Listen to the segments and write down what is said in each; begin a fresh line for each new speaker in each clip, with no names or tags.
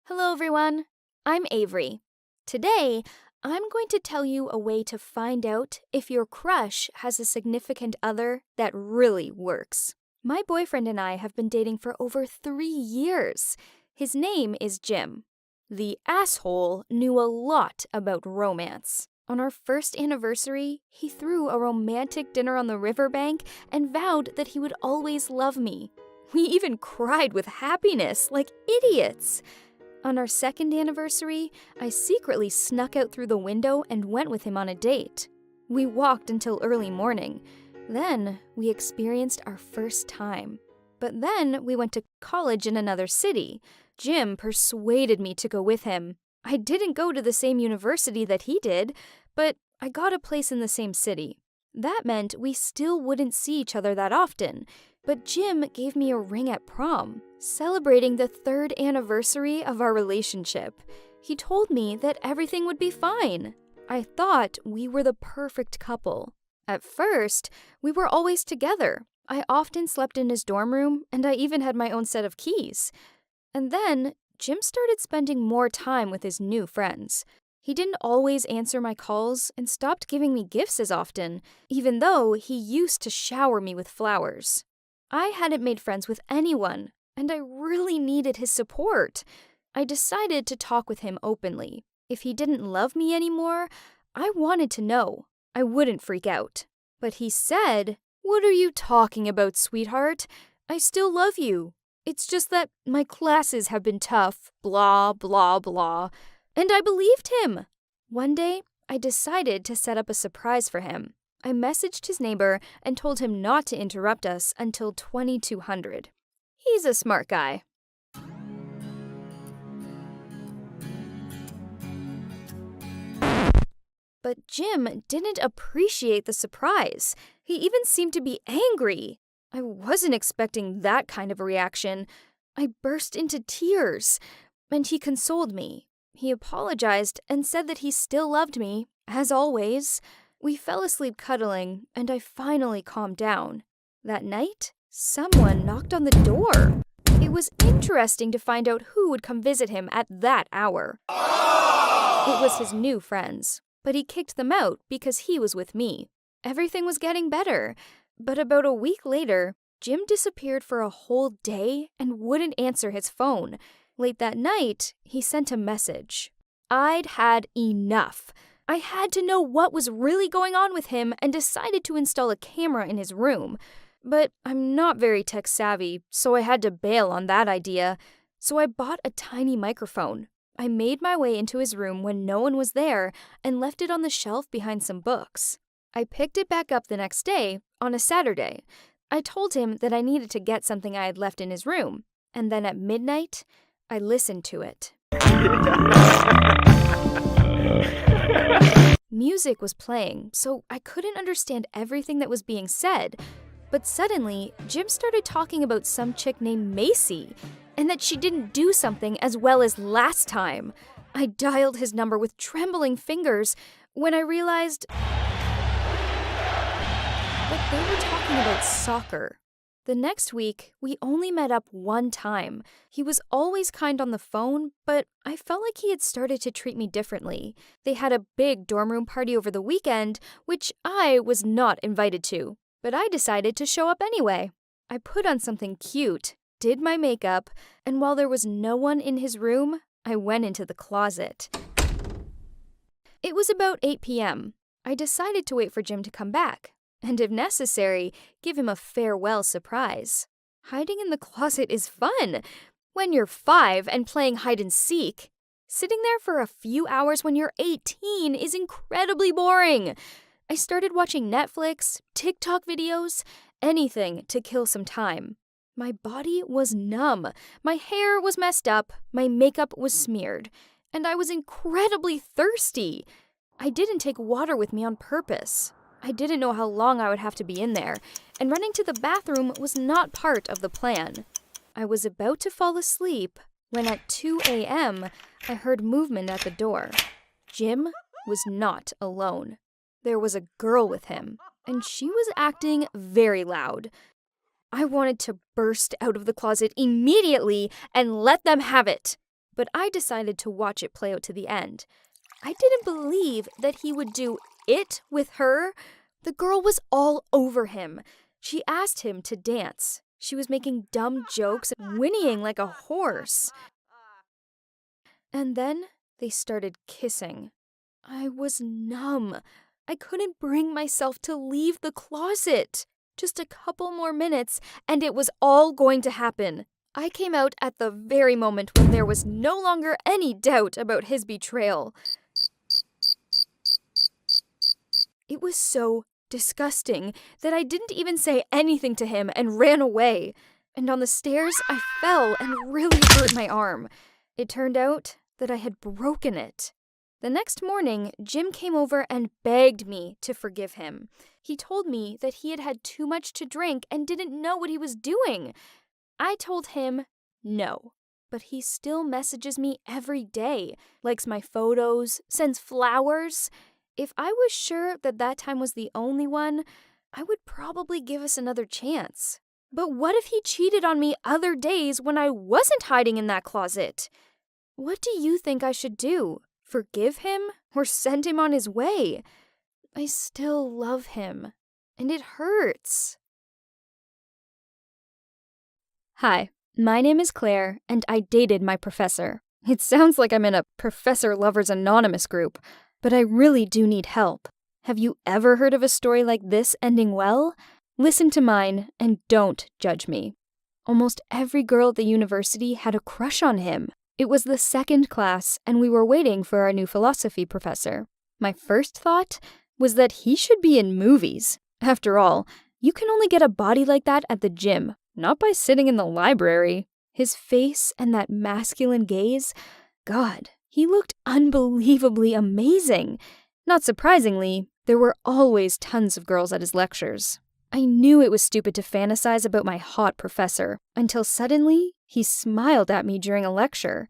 Hello, everyone. I'm Avery. Today, I'm going to tell you a way to find out if your crush has a significant other that really works. My boyfriend and I have been dating for over 3 years. His name is Jim. The asshole knew a lot about romance. On our first anniversary, he threw a romantic dinner on the riverbank and vowed that he would always love me. We even cried with happiness like idiots. On our second anniversary, I secretly snuck out through the window and went with him on a date. We walked until early morning. Then we experienced our first time. But then we went to college in another city. Jim persuaded me to go with him. I didn't go to the same university that he did, but I got a place in the same city. That meant we still wouldn't see each other that often. But Jim gave me a ring at prom, celebrating the 3rd anniversary of our relationship. He told me that everything would be fine. I thought we were the perfect couple. At first, we were always together. I often slept in his dorm room, and I even had my own set of keys. And then, Jim started spending more time with his new friends. He didn't always answer my calls and stopped giving me gifts as often, even though he used to shower me with flowers. I hadn't made friends with anyone, and I really needed his support. I decided to talk with him openly. If he didn't love me anymore, I wanted to know. I wouldn't freak out. But he said, "What are you talking about, sweetheart? I still love you. It's just that my classes have been tough, blah, blah, blah." And I believed him. One day, I decided to set up a surprise for him. I messaged his neighbor and told him not to interrupt us until 2200. He's a smart guy. But Jim didn't appreciate the surprise. He even seemed to be angry. I wasn't expecting that kind of a reaction. I burst into tears, and he consoled me. He apologized and said that he still loved me, as always. We fell asleep cuddling, and I finally calmed down. That night, someone knocked on the door. It was interesting to find out who would come visit him at that hour. It was his new friends, but he kicked them out because he was with me. Everything was getting better, but about a week later, Jim disappeared for a whole day and wouldn't answer his phone. Late that night, he sent a message. I'd had enough. I had to know what was really going on with him and decided to install a camera in his room. But I'm not very tech savvy, so I had to bail on that idea. So I bought a tiny microphone. I made my way into his room when no one was there and left it on the shelf behind some books. I picked it back up the next day, on a Saturday. I told him that I needed to get something I had left in his room, and then at midnight, I listened to it. Music was playing, so I couldn't understand everything that was being said. But suddenly, Jim started talking about some chick named Macy, and that she didn't do something as well as last time. I dialed his number with trembling fingers when I realized that they were talking about soccer. The next week, we only met up one time. He was always kind on the phone, but I felt like he had started to treat me differently. They had a big dorm room party over the weekend, which I was not invited to, but I decided to show up anyway. I put on something cute, did my makeup, and while there was no one in his room, I went into the closet. It was about 8 p.m. I decided to wait for Jim to come back, and if necessary, give him a farewell surprise. Hiding in the closet is fun when you're 5 and playing hide and seek. Sitting there for a few hours when you're 18 is incredibly boring. I started watching Netflix, TikTok videos, anything to kill some time. My body was numb, my hair was messed up, my makeup was smeared, and I was incredibly thirsty. I didn't take water with me on purpose. I didn't know how long I would have to be in there, and running to the bathroom was not part of the plan. I was about to fall asleep when at 2 a.m. I heard movement at the door. Jim was not alone. There was a girl with him, and she was acting very loud. I wanted to burst out of the closet immediately and let them have it. but I decided to watch it play out to the end. I didn't believe that he would do it with her. The girl was all over him. She asked him to dance. She was making dumb jokes, whinnying like a horse. And then they started kissing. I was numb. I couldn't bring myself to leave the closet. Just a couple more minutes, and it was all going to happen. I came out at the very moment when there was no longer any doubt about his betrayal. It was so disgusting that I didn't even say anything to him and ran away. And on the stairs, I fell and really hurt my arm. It turned out that I had broken it. The next morning, Jim came over and begged me to forgive him. He told me that he had had too much to drink and didn't know what he was doing. I told him no, but he still messages me every day, likes my photos, sends flowers. If I was sure that that time was the only one, I would probably give us another chance. But what if he cheated on me other days when I wasn't hiding in that closet? What do you think I should do? Forgive him or send him on his way? I still love him, and it hurts. Hi, my name is Claire, and I dated my professor. It sounds like I'm in a Professor Lovers Anonymous group, but I really do need help. Have you ever heard of a story like this ending well? Listen to mine and don't judge me. Almost every girl at the university had a crush on him. It was the second class, and we were waiting for our new philosophy professor. My first thought was that he should be in movies. After all, you can only get a body like that at the gym, not by sitting in the library. His face and that masculine gaze, God, he looked unbelievably amazing. Not surprisingly, there were always tons of girls at his lectures. I knew it was stupid to fantasize about my hot professor, until suddenly he smiled at me during a lecture.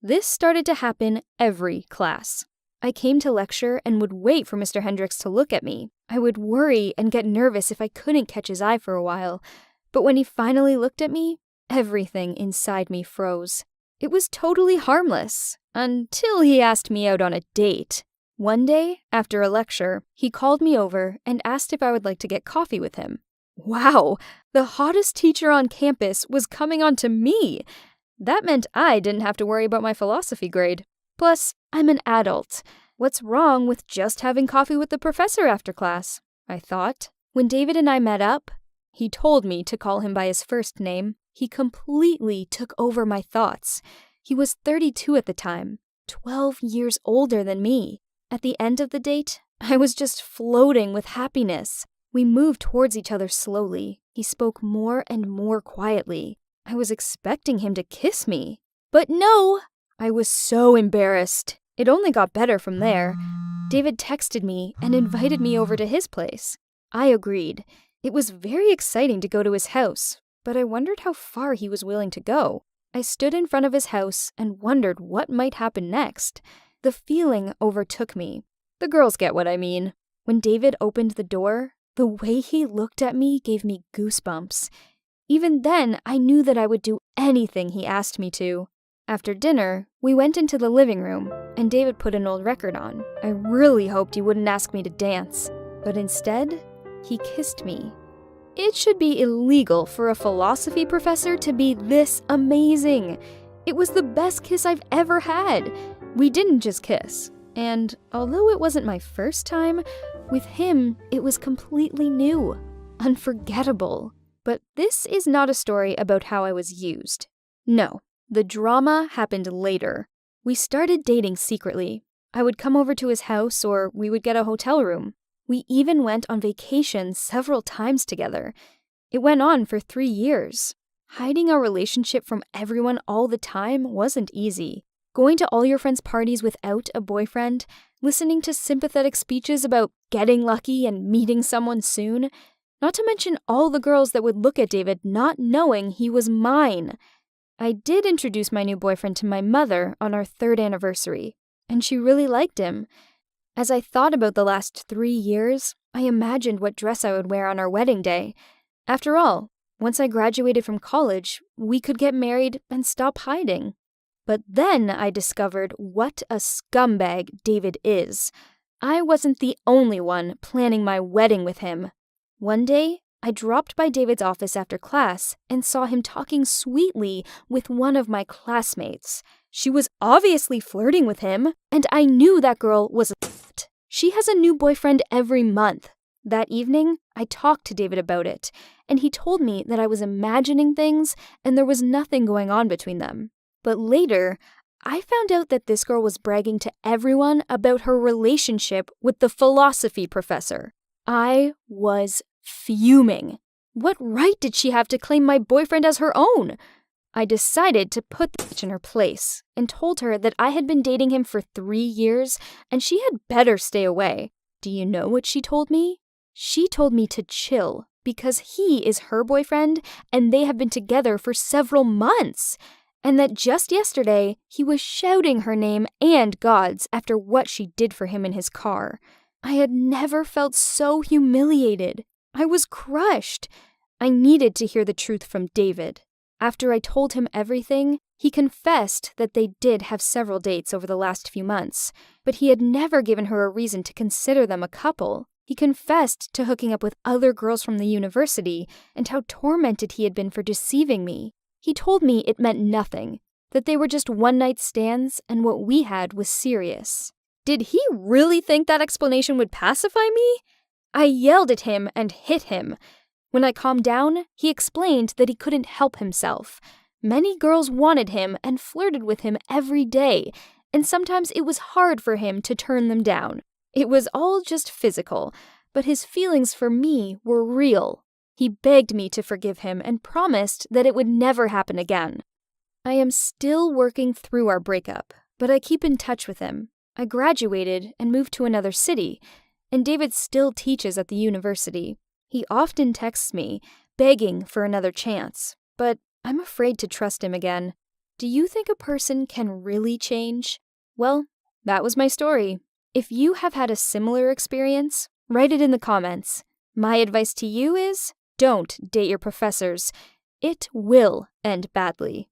This started to happen every class. I came to lecture and would wait for Mr. Hendricks to look at me. I would worry and get nervous if I couldn't catch his eye for a while. But when he finally looked at me, everything inside me froze. It was totally harmless, until he asked me out on a date. One day, after a lecture, he called me over and asked if I would like to get coffee with him. Wow, the hottest teacher on campus was coming on to me. That meant I didn't have to worry about my philosophy grade. Plus, I'm an adult. What's wrong with just having coffee with the professor after class? I thought. When David and I met up, he told me to call him by his first name. He completely took over my thoughts. He was 32 at the time, 12 years older than me. At the end of the date, I was just floating with happiness. We moved towards each other slowly. He spoke more and more quietly. I was expecting him to kiss me. But no! I was so embarrassed. It only got better from there. David texted me and invited me over to his place. I agreed. It was very exciting to go to his house, but I wondered how far he was willing to go. I stood in front of his house and wondered what might happen next. The feeling overtook me. The girls get what I mean. When David opened the door, the way he looked at me gave me goosebumps. Even then, I knew that I would do anything he asked me to. After dinner, we went into the living room, and David put an old record on. I really hoped he wouldn't ask me to dance, but instead, he kissed me. It should be illegal for a philosophy professor to be this amazing. It was the best kiss I've ever had. We didn't just kiss, and although it wasn't my first time, with him, it was completely new, unforgettable. But this is not a story about how I was used. No, the drama happened later. We started dating secretly. I would come over to his house, or we would get a hotel room. We even went on vacation several times together. It went on for 3 years. Hiding our relationship from everyone all the time wasn't easy. Going to all your friends' parties without a boyfriend, listening to sympathetic speeches about getting lucky and meeting someone soon, not to mention all the girls that would look at David not knowing he was mine. I did introduce my new boyfriend to my mother on our 3rd anniversary, and she really liked him. As I thought about the last 3 years, I imagined what dress I would wear on our wedding day. After all, once I graduated from college, we could get married and stop hiding. But then I discovered what a scumbag David is. I wasn't the only one planning my wedding with him. One day, I dropped by David's office after class and saw him talking sweetly with one of my classmates. She was obviously flirting with him, and I knew that girl was a f***. She has a new boyfriend every month. That evening, I talked to David about it, and he told me that I was imagining things and there was nothing going on between them. But later, I found out that this girl was bragging to everyone about her relationship with the philosophy professor. I was fuming. What right did she have to claim my boyfriend as her own? I decided to put the bitch in her place and told her that I had been dating him for 3 years and she had better stay away. Do you know what she told me? She told me to chill because he is her boyfriend and they have been together for several months. And that just yesterday, he was shouting her name and God's after what she did for him in his car. I had never felt so humiliated. I was crushed. I needed to hear the truth from David. After I told him everything, he confessed that they did have several dates over the last few months, but he had never given her a reason to consider them a couple. He confessed to hooking up with other girls from the university and how tormented he had been for deceiving me. He told me it meant nothing, that they were just one-night stands and what we had was serious. Did he really think that explanation would pacify me? I yelled at him and hit him. When I calmed down, he explained that he couldn't help himself. Many girls wanted him and flirted with him every day, and sometimes it was hard for him to turn them down. It was all just physical, but his feelings for me were real. He begged me to forgive him and promised that it would never happen again. I am still working through our breakup, but I keep in touch with him. I graduated and moved to another city, and David still teaches at the university. He often texts me, begging for another chance, but I'm afraid to trust him again. Do you think a person can really change? Well, that was my story. If you have had a similar experience, write it in the comments. My advice to you is, don't date your professors. It will end badly.